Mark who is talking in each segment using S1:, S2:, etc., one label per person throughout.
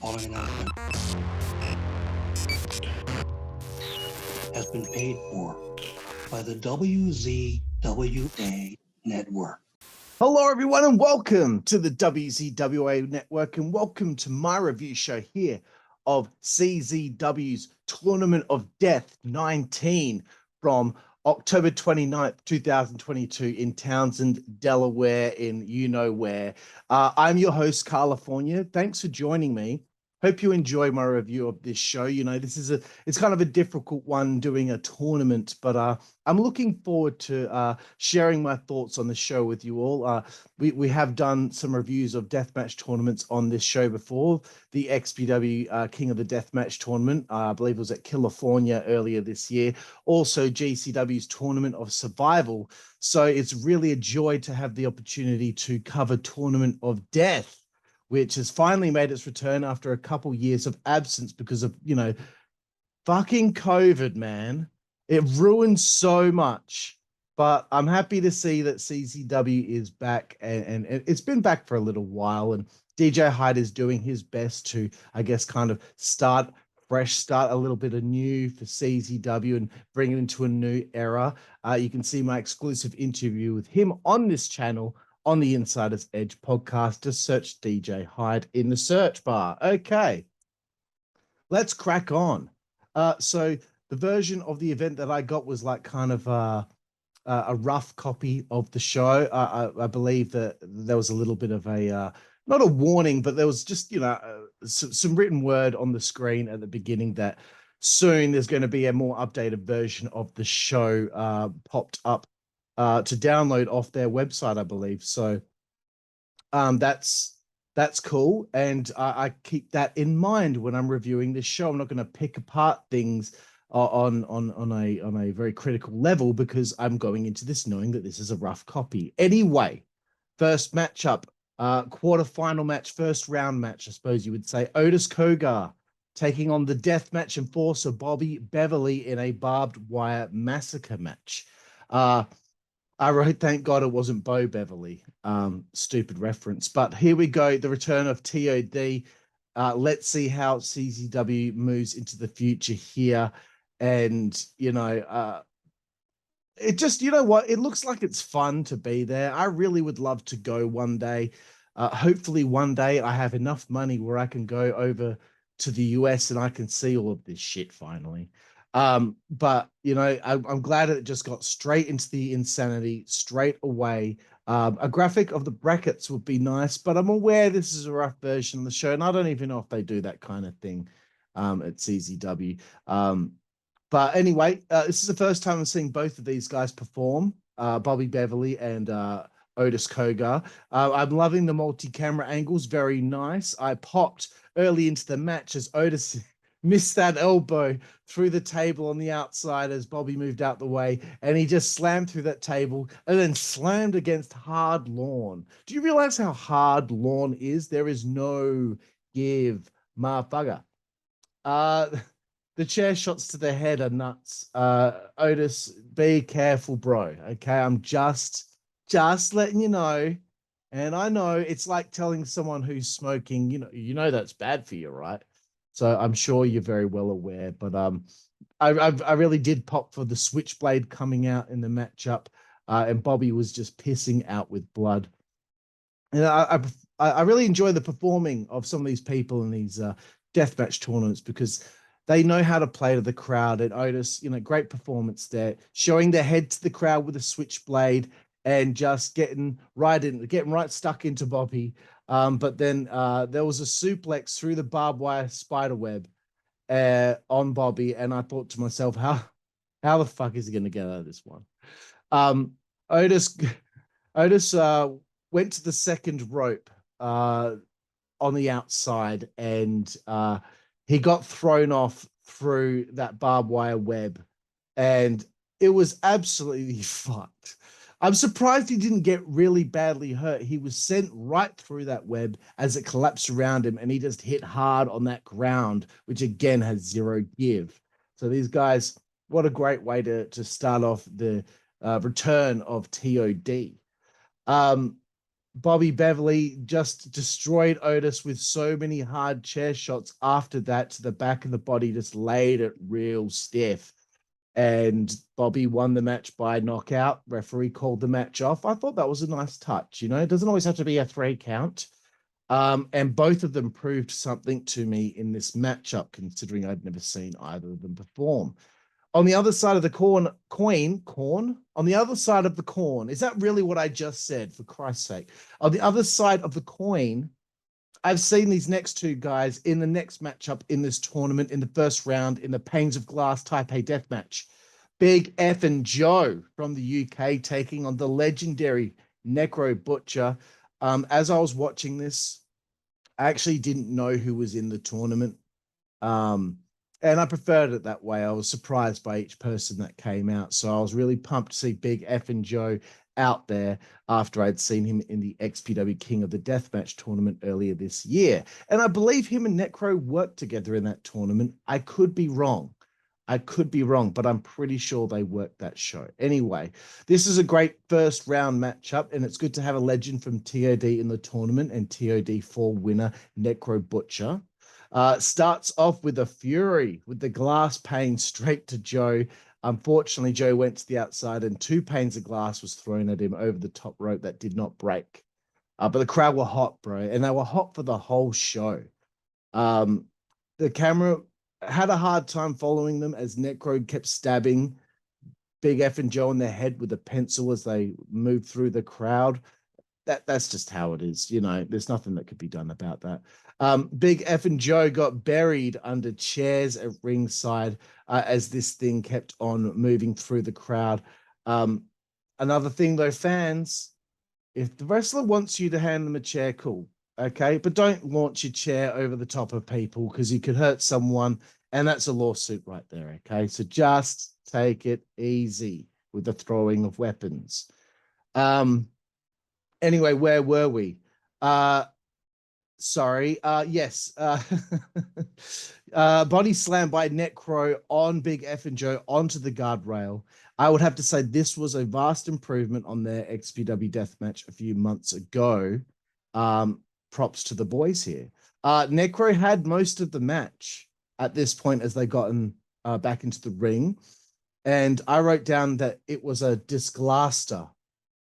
S1: following announcement has been paid for by the WZWA Network.
S2: Hello, everyone, and welcome to the WZWA Network, and welcome to my review show here of CZW's Tournament of Death 19 from October 29th, 2022 in Townsend, Delaware, in you-know-where. I'm your host, Karlifornia. Thanks for joining me. Hope you enjoy my review of this show. You know, it's kind of a difficult one doing a tournament, but I'm looking forward to sharing my thoughts on the show with you all. We have done some reviews of deathmatch tournaments on this show before. The XPW King of the Deathmatch Tournament, I believe it was at Karlifornia earlier this year. Also GCW's Tournament of Survival. So it's really a joy to have the opportunity to cover Tournament of Death, which has finally made its return after a couple years of absence because of, you know, fucking COVID, man. It ruined so much. But I'm happy to see that CZW is back, and it's been back for a little while, and DJ Hyde is doing his best to, I guess, kind of start a little bit of new for CZW and bring it into a new era. You can see my exclusive interview with him on this channel on the Insider's Edge podcast. Just search DJ Hyde in the search bar. Okay, let's crack on. So the version of the event that I got was like kind of a rough copy of the show. I believe that there was a little bit of a, not a warning, but there was just, you know, some written word on the screen at the beginning that soon there's going to be a more updated version of the show popped up to download off their website, I believe. So that's cool, and I keep that in mind when I'm reviewing this show. I'm not going to pick apart things on a very critical level because I'm going into this knowing that this is a rough copy. Anyway, first matchup, quarterfinal match, first round match, I suppose you would say. Otis Cogar taking on the deathmatch enforcer Bobby Beverly in a barbed wire massacre match. I wrote, thank God it wasn't Bo Beverly. Stupid reference. But here we go. The return of TOD. Let's see how CZW moves into the future here. And, you know, it just, you know what? It looks like it's fun to be there. I really would love to go one day. Hopefully one day I have enough money where I can go over to the US and I can see all of this shit finally. But you know, I'm glad it just got straight into the insanity straight away. A graphic of the brackets would be nice, but I'm aware this is a rough version of the show, and I don't even know if they do that kind of thing at CZW. But anyway, this is the first time I'm seeing both of these guys perform, Bobby Beverly and Otis Cogar. I'm loving the multi-camera angles, very nice. I popped early into the match as Otis missed that elbow through the table on the outside as Bobby moved out the way, and he just slammed through that table and then slammed against hard lawn. Do you realize how hard lawn is? There is no give, motherfucker. The chair shots to the head are nuts. Otis, be careful, bro. Okay, I'm just letting you know. And I know it's like telling someone who's smoking, you know that's bad for you, right? So I'm sure you're very well aware, but I really did pop for the switchblade coming out in the matchup, and Bobby was just pissing out with blood. And I really enjoy the performing of some of these people in these deathmatch tournaments because they know how to play to the crowd. And Otis, you know, great performance there, showing their head to the crowd with a switchblade and just getting right stuck into Bobby. But then there was a suplex through the barbed wire spider web on Bobby, and I thought to myself, how the fuck is he going to get out of this one? Otis went to the second rope on the outside, and he got thrown off through that barbed wire web, and it was absolutely fucked. I'm surprised he didn't get really badly hurt. He was sent right through that web as it collapsed around him, and he just hit hard on that ground, which again has zero give. So these guys, what a great way to start off the return of TOD. Bobby Beverly just destroyed Otis with so many hard chair shots after that to the back of the body, just laid it real stiff. And Bobby won the match by knockout. Referee called the match off. I thought that was a nice touch. You know, it doesn't always have to be a 3 count. And both of them proved something to me in this matchup, considering I'd never seen either of them perform. On the other side of the corn, on the other side of the corn, is that really what I just said, for Christ's sake? On the other side of the coin, I've seen these next two guys in the next matchup in this tournament in the first round in the Panes of Glass Type A death match. Big F and Joe from the UK taking on the legendary Necro Butcher. As I was watching this, I actually didn't know who was in the tournament. And I preferred it that way. I was surprised by each person that came out. So I was really pumped to see Big F and Joe out there after I'd seen him in the XPW King of the Deathmatch tournament earlier this year. And I believe him and Necro worked together in that tournament. I could be wrong. But I'm pretty sure they worked that show. Anyway, this is a great first round matchup, and it's good to have a legend from TOD in the tournament and TOD 4 winner, Necro Butcher. Starts off with a fury with the glass pane straight to Joe. Unfortunately, Joe went to the outside and 2 panes of glass was thrown at him over the top rope that did not break. But the crowd were hot, bro, and they were hot for the whole show. The camera had a hard time following them as Necro kept stabbing Big F and Joe in the head with a pencil as they moved through the crowd. That's just how it is. You know, there's nothing that could be done about that. Big F and Joe got buried under chairs at ringside as this thing kept on moving through the crowd. Another thing though, fans, if the wrestler wants you to hand them a chair, cool. Okay, but don't launch your chair over the top of people because you could hurt someone, and that's a lawsuit right there. Okay, so just take it easy with the throwing of weapons. Anyway, where were we? Sorry. Yes. Body slam by Necro on Big F and Joe onto the guardrail. I would have to say this was a vast improvement on their XPW deathmatch a few months ago. Props to the boys here. Necro had most of the match at this point as they gotten back into the ring. And I wrote down that it was a disglaster.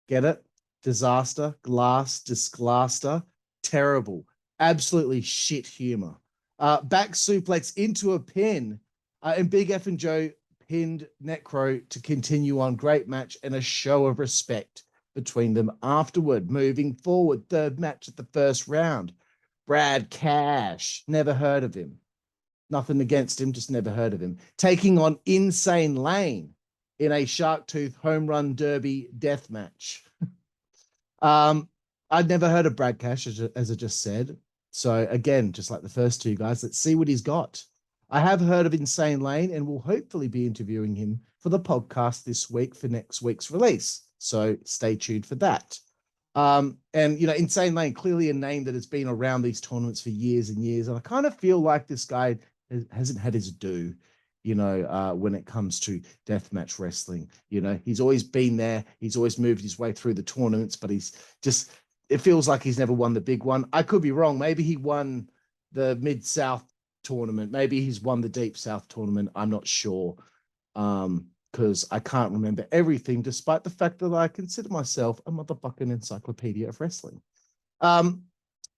S2: Get it? Disaster, glass, disglaster. Terrible. Absolutely shit humor. Back suplex into a pin. And Big F and Joe pinned Necro to continue on. Great match and a show of respect between them afterward. Moving forward, third match at the first round. Brad Cash. Never heard of him. Nothing against him, just never heard of him. Taking on Insane Lane in a Shark Tooth Home Run Derby death match. I'd never heard of Brad Cash, as I just said. So again, just like the first two guys, let's see what he's got. I have heard of Insane Lane and will hopefully be interviewing him for the podcast this week for next week's release. So stay tuned for that. And, you know, Insane Lane, clearly a name that has been around these tournaments for years and years. And I kind of feel like this guy hasn't had his due, you know, when it comes to deathmatch wrestling. You know, he's always been there. He's always moved his way through the tournaments, but he's just, it feels like he's never won the big one. I could be wrong. Maybe he won the Mid-South tournament. Maybe he's won the Deep South tournament. I'm not sure. Because I can't remember everything, despite the fact that I consider myself a motherfucking encyclopedia of wrestling.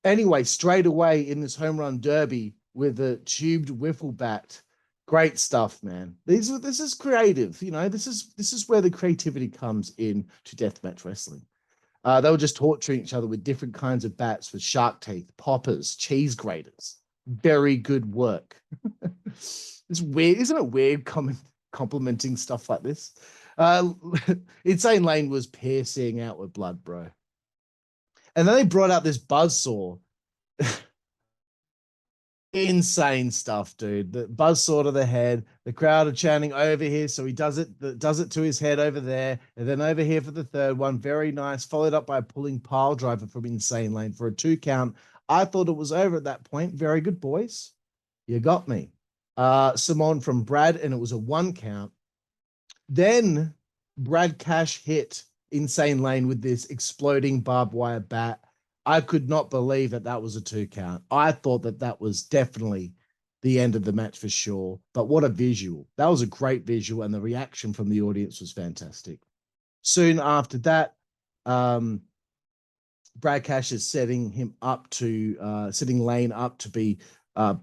S2: Anyway, straight away in this home run derby with a tubed wiffle bat, great stuff, man. This is creative, you know. This is where the creativity comes in to deathmatch wrestling. They were just torturing each other with different kinds of bats, with shark teeth, poppers, cheese graters. Very good work. It's weird, isn't it? Weird complimenting stuff like this. Insane Lane was piercing out with blood, bro. And then they brought out this buzzsaw. Insane stuff, dude. The buzzsaw to the head. The crowd are chanting over here, so he does it to his head over there, and then over here for the third one. Very nice. Followed up by a pulling pile driver from Insane Lane for a 2 count. I thought it was over at that point. Very good, boys. You got me. Simone from Brad, and it was a 1 count. Then Brad Cash hit Insane Lane with this exploding barbed wire bat. I could not believe that that was a 2 count. I thought that that was definitely the end of the match for sure. But what a visual. That was a great visual, and the reaction from the audience was fantastic. Soon after that, Brad Cash is setting him up to, setting Lane up to be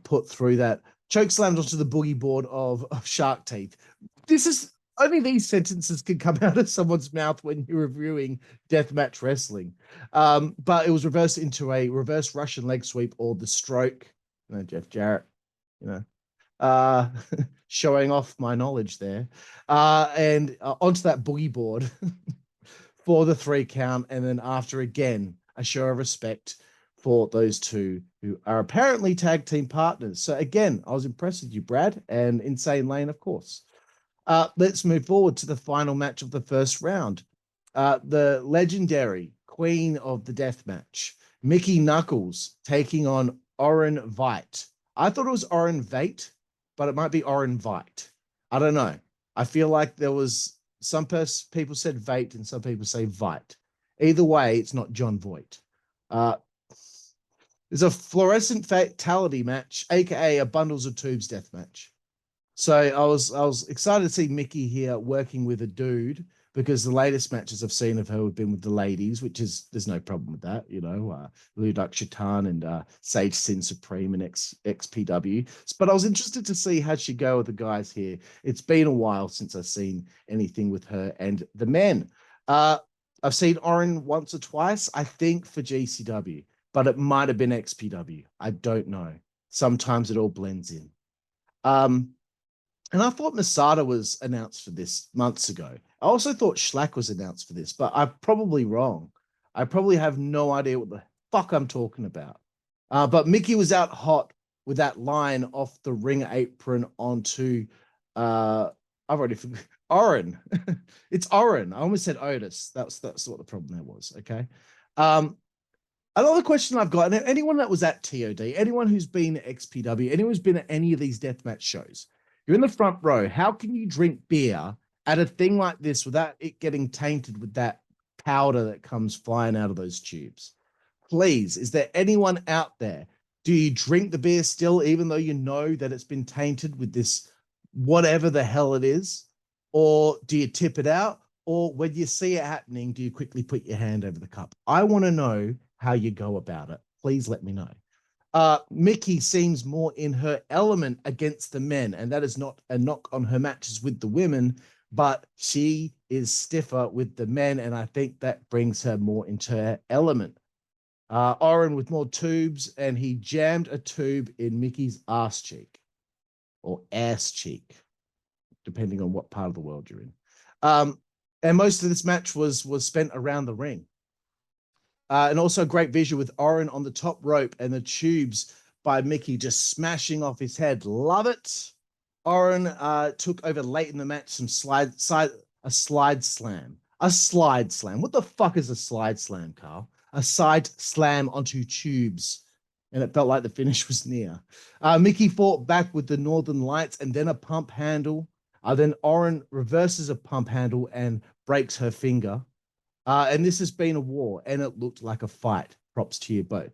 S2: put through that. Choke slammed onto the boogie board of Shark Teeth. This is, only these sentences can come out of someone's mouth when you're reviewing deathmatch wrestling. But it was reversed into a reverse Russian leg sweep, or the stroke. You know, Jeff Jarrett, you know, showing off my knowledge there. And onto that boogie board for the 3 count. And then after, again, a show of respect for those two who are apparently tag team partners. So again, I was impressed with you, Brad, and Insane Lane, of course. Let's move forward to the final match of the first round. The legendary queen of the death match, Mickie Knuckles, taking on Orin Veidt. I thought it was Orin Veidt, but it might be Orin Veidt. I don't know. I feel like there was some people said Veidt and some people say Veidt. Either way, it's not John Voight. There's a fluorescent fatality match, aka a bundles of tubes death match. So I was excited to see Mickie here working with a dude, because the latest matches I've seen of her have been with the ladies, which is, there's no problem with that, you know, Luduk Shaitan and Sage Sin Supreme and XPW. But I was interested to see how she go with the guys here. It's been a while since I've seen anything with her and the men. I've seen Orin once or twice, I think, for GCW, but it might have been XPW. I don't know. Sometimes it all blends in. And I thought Masada was announced for this months ago. I also thought Schlack was announced for this, but I'm probably wrong. I probably have no idea what the fuck I'm talking about. But Mickie was out hot with that line off the ring apron onto, I've already forgotten, Orin. It's Orin. I almost said Otis. That's what the problem there was, okay? Another question I've got, and anyone that was at TOD, anyone who's been at XPW, anyone who's been at any of these deathmatch shows, you're in the front row. How can you drink beer at a thing like this without it getting tainted with that powder that comes flying out of those tubes? Please, is there anyone out there? Do you drink the beer still, even though you know that it's been tainted with this, whatever the hell it is? Or do you tip it out? Or when you see it happening, do you quickly put your hand over the cup? I want to know how you go about it. Please let me know. Mickie seems more in her element against the men, and that is not a knock on her matches with the women, but she is stiffer with the men, and I think that brings her more into her element. Orin with more tubes, and he jammed a tube in Mickey's ass cheek, or ass cheek, depending on what part of the world you're in. And most of this match was spent around the ring. And also a great visual with Orin on the top rope and the tubes by Mickie just smashing off his head. Love it. Orin took over late in the match a slide slam. A slide slam. What the fuck is a slide slam, Carl? A side slam onto tubes. And it felt like the finish was near. Mickie fought back with the Northern Lights and then a pump handle. Then Orin reverses a pump handle and breaks her finger. And this has been a war, and it looked like a fight. Props to you both.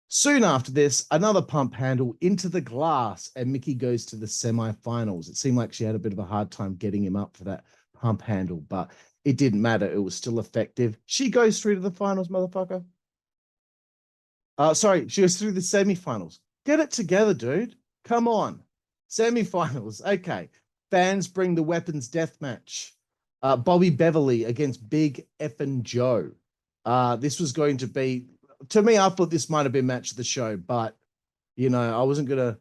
S2: Soon after this, another pump handle into the glass, and Mickie goes to the semifinals. It seemed like she had a bit of a hard time getting him up for that pump handle, but it didn't matter. It was still effective. She goes through to the finals, motherfucker. Sorry, she goes through the semifinals. Get it together, dude. Come on. Semifinals. Okay. Fans bring the weapons death match. Bobby Beverly against Big Effin' Joe. This was going to be, to me, I thought this might have been match of the show, but you know, I wasn't gonna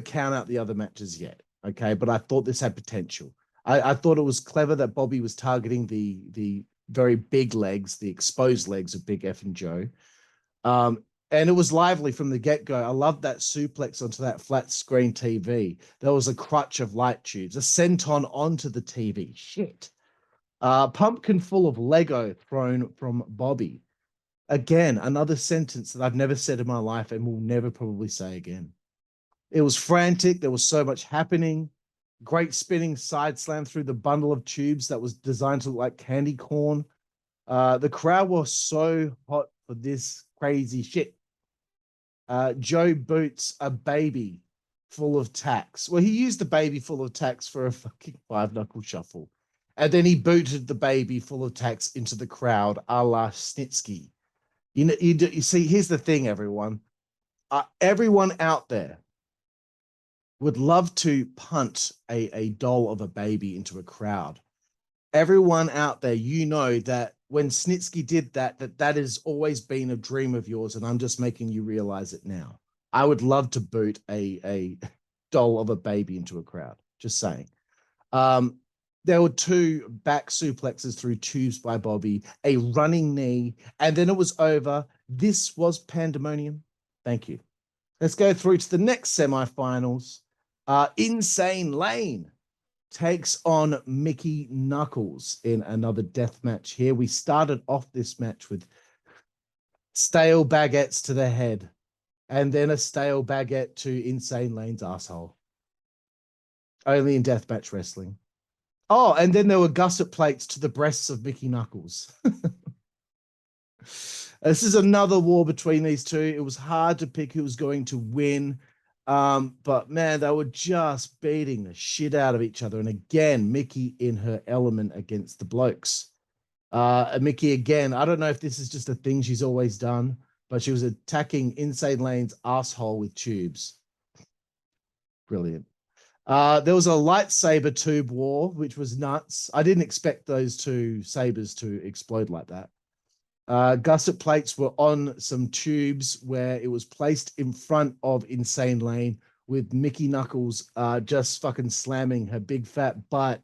S2: count out the other matches yet. Okay, but I thought this had potential. I thought it was clever that Bobby was targeting the very big legs, the exposed legs of Big Effin' Joe. And it was lively from the get-go. I loved that suplex onto that flat screen TV. There was a crutch of light tubes, a senton onto the TV. Shit. Pumpkin full of Lego thrown from Bobby. Again, another sentence that I've never said in my life and will never probably say again. It was frantic. There was so much happening. Great spinning side slam through the bundle of tubes that was designed to look like candy corn. The crowd was so hot for this crazy shit. Joe boots a baby full of tacks. Well, he used the baby full of tacks for a fucking five-knuckle shuffle. And then he booted the baby full of tacks into the crowd, a la Snitsky. You see, here's the thing, everyone. Everyone out there would love to punt a doll of a baby into a crowd. Everyone out there, you know that when Snitsky did that has always been a dream of yours, and I'm just making you realize it now. I would love to boot a doll of a baby into a crowd. Just saying. There were two back suplexes through tubes by Bobby, a running knee, and then it was over. This was pandemonium. Thank you. Let's go through to the next semifinals. Insane Lane takes on Mickie Knuckles in another death match here. We started off this match with stale baguettes to the head and then a stale baguette to Insane Lane's asshole. Only in deathmatch wrestling. Oh, and then there were gusset plates to the breasts of Mickie Knuckles. This is another war between these two. It was hard to pick who was going to win. But man, they were just beating the shit out of each other. And again, Mickie in her element against the blokes. Mickie again, I don't know if this is just a thing she's always done, but she was attacking Insane Lane's asshole with tubes. Brilliant. There was a lightsaber tube war, which was nuts. I didn't expect those two sabers to explode like that. Gusset plates were on some tubes where it was placed in front of Insane Lane with Mickie Knuckles just fucking slamming her big fat butt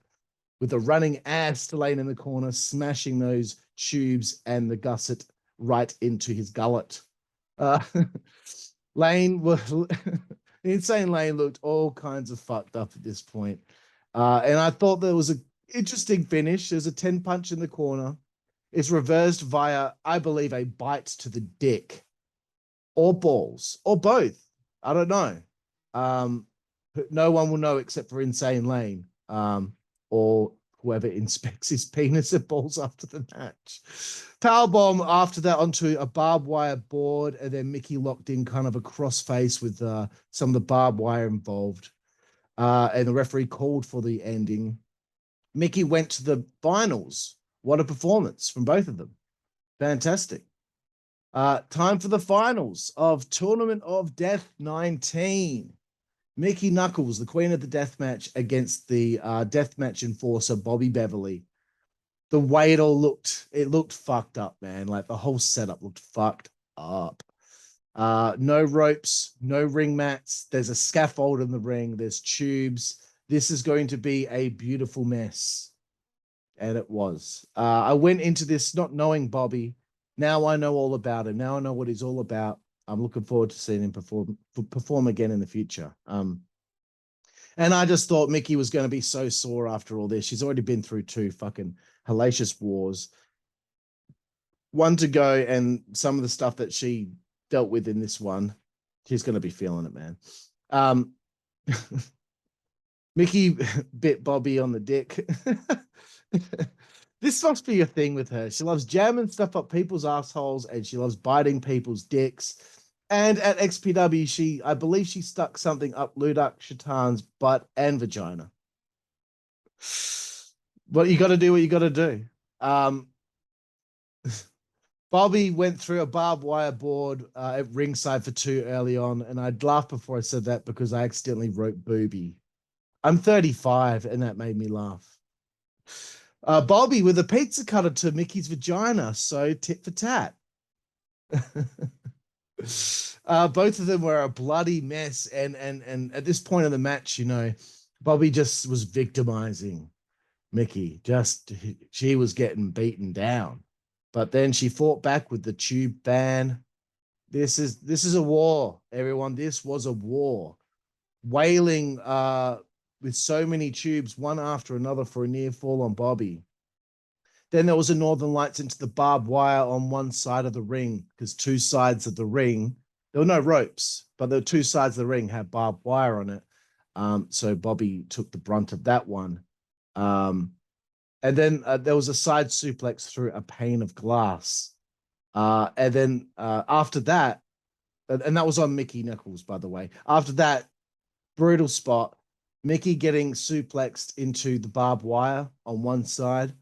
S2: with a running ass to Lane in the corner, smashing those tubes and the gusset right into his gullet. Lane was Insane Lane looked all kinds of fucked up at this point. And I thought there was an interesting finish. There's a 10 punch in the corner. It's reversed via, I believe, a bite to the dick or balls or both. I don't know. No one will know except for Insane Lane or whoever inspects his penis and balls after the match. Powerbomb after that onto a barbed wire board, and then Mickie locked in kind of a crossface with some of the barbed wire involved. And the referee called for the ending. Mickie went to the finals. What a performance from both of them. Fantastic. Time for the finals of Tournament of Death 19. Mickie Knuckles, the queen of the deathmatch, against the deathmatch enforcer, Bobby Beverly. The way it all looked fucked up, man. Like the whole setup looked fucked up. No ropes, no ring mats. There's a scaffold in the ring. There's tubes. This is going to be a beautiful mess. And it was. I went into this not knowing Bobby. Now I know all about him. Now I know what he's all about. I'm looking forward to seeing him perform again in the future. And I just thought Mickie was going to be so sore after all this. She's already been through two fucking hellacious wars. One to go, and some of the stuff that she dealt with in this one, she's going to be feeling it, man. Mickie bit Bobby on the dick. This must be a thing with her. She loves jamming stuff up people's assholes, and she loves biting people's dicks. And at XPW, I believe she stuck something up Ludak Shatan's butt and vagina. But you got to do what you got to do. Bobby went through a barbed wire board at ringside for two early on, and I'd laugh before I said that because I accidentally wrote booby. I'm 35, and that made me laugh. Bobby with a pizza cutter to Mickey's vagina, so tit for tat. Both of them were a bloody mess, and at this point in the match, you know, Bobby just was victimizing Mickie. She was getting beaten down, but then she fought back with the tube ban. This is a war, everyone. This was a war. Wailing with so many tubes, one after another, for a near fall on Bobby. Then there was a Northern Lights into the barbed wire on one side of the ring, because two sides of the ring, there were no ropes, but the two sides of the ring had barbed wire on it. So Bobby took the brunt of that one. And then there was a side suplex through a pane of glass. And then after that, and that was on Mickie Nichols, by the way. After that, brutal spot, Mickie getting suplexed into the barbed wire on one side.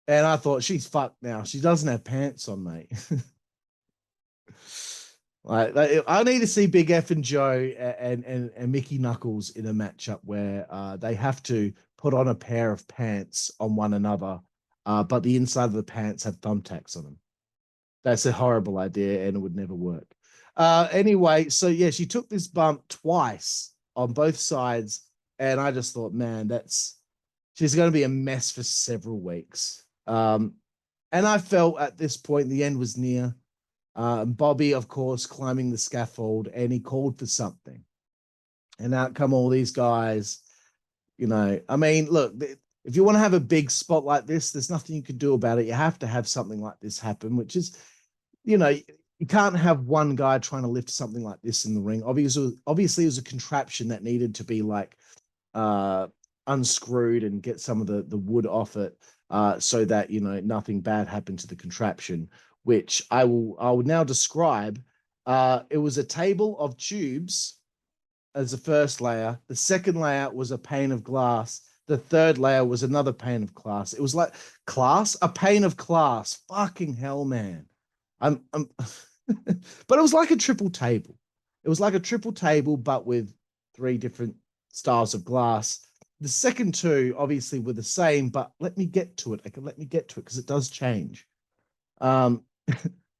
S2: And I thought, she's fucked now. She doesn't have pants on, mate. Like, I need to see Big F and Joe and Mickie Knuckles in a matchup where they have to put on a pair of pants on one another, but the inside of the pants have thumbtacks on them. That's a horrible idea, and it would never work. Anyway, so yeah, she took this bump twice on both sides, and I just thought, man, she's going to be a mess for several weeks. And I felt at this point the end was near. Bobby, of course, climbing the scaffold, and he called for something. And out come all these guys. You know, I mean, look, if you want to have a big spot like this, there's nothing you can do about it. You have to have something like this happen, which is, you know, you can't have one guy trying to lift something like this in the ring. Obviously, it was a contraption that needed to be like unscrewed and get some of the wood off it, so that, you know, nothing bad happened to the contraption, which I will now describe. It was a table of tubes as the first layer. The second layer was a pane of glass. The third layer was another pane of glass. It was like a pane of glass. Fucking hell, man. I'm but it was like a triple table. It was like a triple table, but with 3 different styles of glass. The second 2 obviously were the same, but let me get to it. Let me get to it because it does change.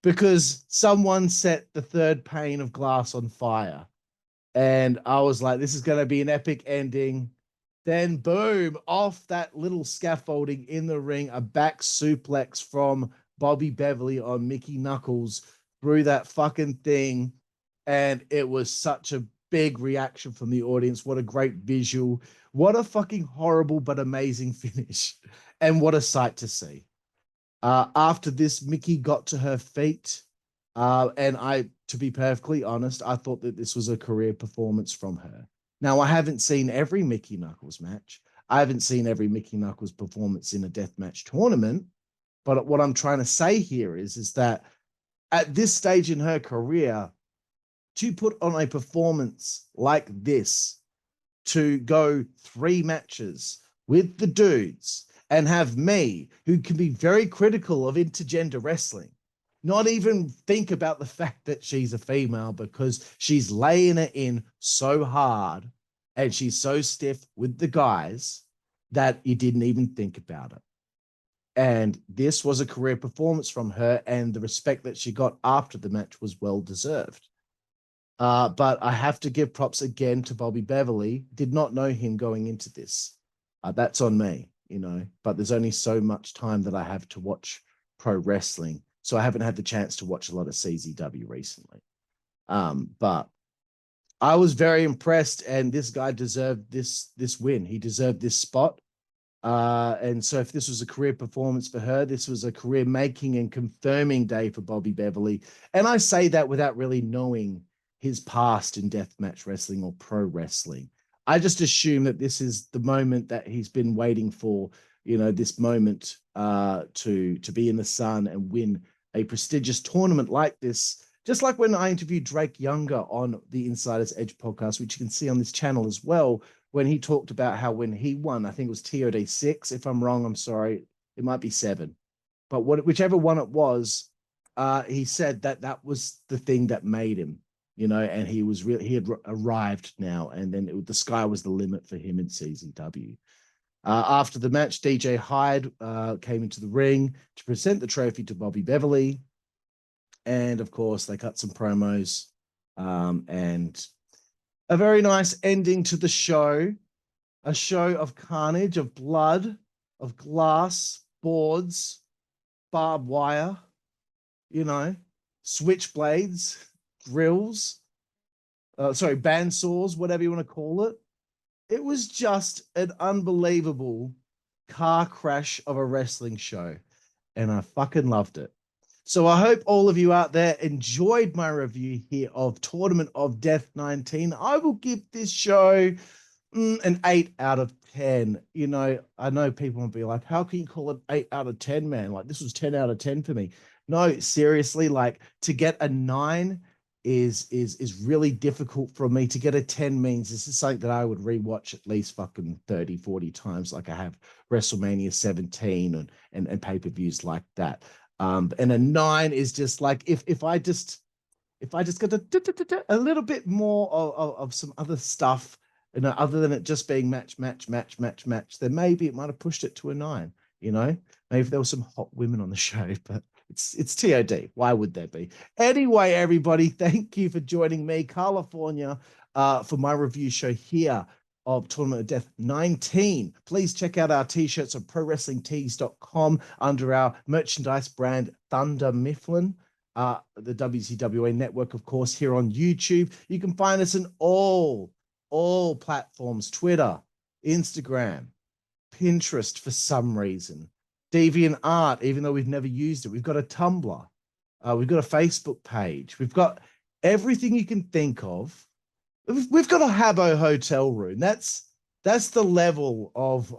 S2: Because someone set the third pane of glass on fire. And I was like, this is going to be an epic ending. Then boom, off that little scaffolding in the ring, a back suplex from Bobby Beverly on Mickie Knuckles through that fucking thing. And it was such a big reaction from the audience. What a great visual. What a fucking horrible but amazing finish. And what a sight to see. After this, Mickie got to her feet. And to be perfectly honest, I thought that this was a career performance from her. Now, I haven't seen every Mickie Knuckles match. I haven't seen every Mickie Knuckles performance in a deathmatch tournament. But what I'm trying to say here is that at this stage in her career, to put on a performance like this, to go 3 matches with the dudes and have me, who can be very critical of intergender wrestling, not even think about the fact that she's a female, because she's laying it in so hard and she's so stiff with the guys that you didn't even think about it. And this was a career performance from her, and the respect that she got after the match was well deserved. But I have to give props again to Bobby Beverly. Did not know him going into this. That's on me, you know, but there's only so much time that I have to watch pro wrestling. So I haven't had the chance to watch a lot of CZW recently. But I was very impressed, and this guy deserved this win. He deserved this spot. And so if this was a career performance for her, this was a career making and confirming day for Bobby Beverly. And I say that without really knowing his past in deathmatch wrestling or pro wrestling. I just assume that this is the moment that he's been waiting for, you know, this moment to be in the sun and win a prestigious tournament like this. Just like when I interviewed Drake Younger on the Insider's Edge podcast, which you can see on this channel as well, when he talked about how when he won, I think it was TOD 6. If I'm wrong, I'm sorry. It might be 7. But whichever one it was, he said that was the thing that made him, you know, and he had arrived now, and then the sky was the limit for him in CZW. After the match, DJ Hyde came into the ring to present the trophy to Bobby Beverly. And of course, they cut some promos, and a very nice ending to the show. A show of carnage, of blood, of glass, boards, barbed wire, you know, switchblades, drills, bandsaws, whatever you want to call it. It was just an unbelievable car crash of a wrestling show, and I fucking loved it. So I hope all of you out there enjoyed my review here of Tournament of Death 19. I will give this show An 8 out of 10. You know, I know people will be like, how can you call it 8 out of 10, man? Like, this was 10 out of 10 for me. No, seriously, like to get a 9 is really difficult for me. To get a 10 means this is something that I would rewatch at least fucking 30, 40 times, like I have WrestleMania 17 and pay-per-views like that. And a 9 is just like if I just got a little bit more of some other stuff, you know, other than it just being match, then maybe it might have pushed it to a 9, you know? Maybe if there were some hot women on the show, but it's TOD. Why would there be? Anyway, everybody, thank you for joining me, Karlifornia, for my review show here of Tournament of Death 19. Please check out our t-shirts on prowrestlingtees.com under our merchandise brand Thunder Mifflin. The WZWA Network, of course, here on YouTube. You can find us in all platforms: Twitter, Instagram, Pinterest for some reason, DeviantArt, even though we've never used it. We've got a Tumblr. We've got a Facebook page. We've got everything you can think of. We've got a Habbo hotel room. That's the level of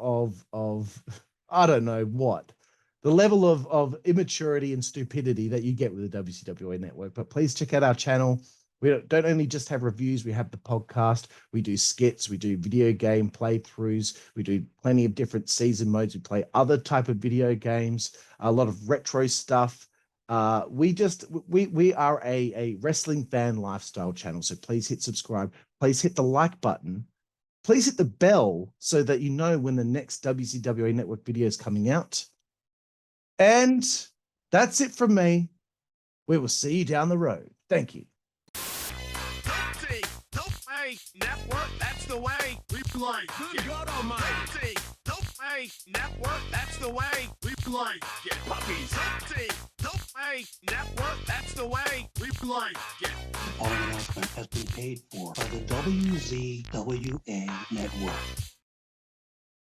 S2: I don't know what. The level of immaturity and stupidity that you get with the WZWA Network. But please check out our channel. We don't only just have reviews, we have the podcast, we do skits, we do video game playthroughs, we do plenty of different season modes, we play other type of video games, a lot of retro stuff. We are a wrestling fan lifestyle channel. So please hit subscribe, please hit the like button, please hit the bell so that you know when the next WZWA Network video is coming out. And that's it from me. We will see you down the road. Thank you.
S3: Network, that's the way we play. Good God Almighty. Network, that's the way we play. Get puppies. Network, that's the way we play. Get.
S1: The following announcement has been paid for by the WZWA Network.